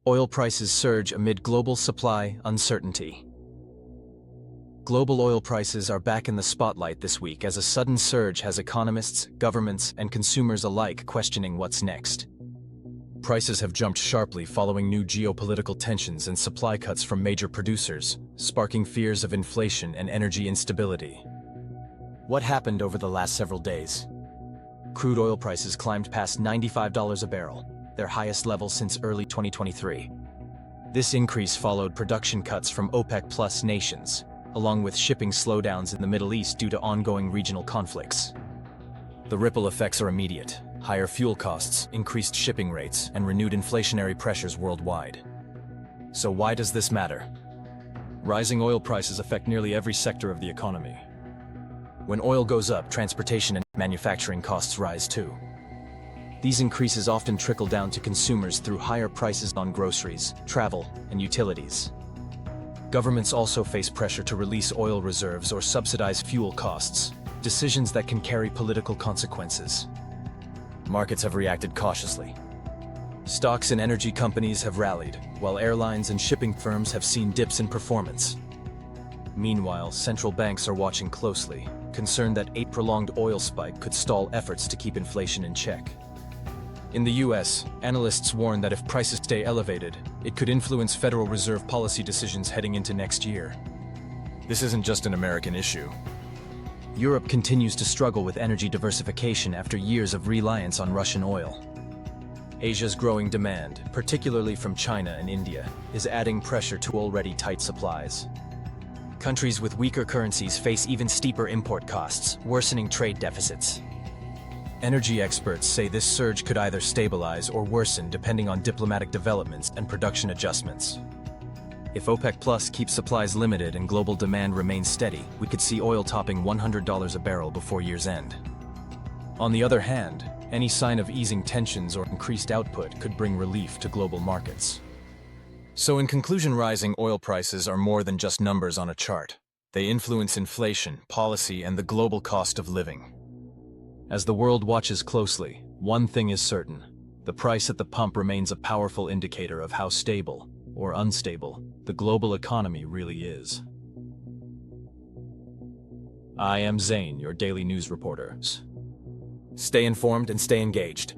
Oil prices surge amid global supply uncertainty. Global oil prices are back in the spotlight this week as a sudden surge has economists, governments, and consumers alike questioning what's next. Prices have jumped sharply following new geopolitical tensions and supply cuts from major producers, sparking fears of inflation and energy instability. What happened over the last several days? Crude oil prices climbed past $95 a barrel, their highest level since early 2023. This increase followed production cuts from OPEC+ nations, along with shipping slowdowns in the Middle East due to ongoing regional conflicts. The ripple effects are immediate: higher fuel costs, increased shipping rates, and renewed inflationary pressures worldwide. So why does this matter? Rising oil prices affect nearly every sector of the economy. When oil goes up, transportation and manufacturing costs rise too. These increases often trickle down to consumers through higher prices on groceries, travel, and utilities. Governments also face pressure to release oil reserves or subsidize fuel costs, decisions that can carry political consequences. Markets have reacted cautiously. Stocks in energy companies have rallied, while airlines and shipping firms have seen dips in performance. Meanwhile, central banks are watching closely, concerned that a prolonged oil spike could stall efforts to keep inflation in check. In the US, analysts warn that if prices stay elevated, it could influence Federal Reserve policy decisions heading into next year. This isn't just an American issue. Europe continues to struggle with energy diversification after years of reliance on Russian oil. Asia's growing demand, particularly from China and India, is adding pressure to already tight supplies. Countries with weaker currencies face even steeper import costs, worsening trade deficits. Energy experts say this surge could either stabilize or worsen depending on diplomatic developments and production adjustments. If OPEC+ keeps supplies limited and global demand remains steady, we could see oil topping $100 a barrel before year's end. On the other hand, any sign of easing tensions or increased output could bring relief to global markets. So in conclusion, rising oil prices are more than just numbers on a chart. They influence inflation, policy, and the global cost of living. As the world watches closely, one thing is certain: the price at the pump remains a powerful indicator of how stable, or unstable, the global economy really is. I am Zane, your daily news reporter. Stay informed and stay engaged.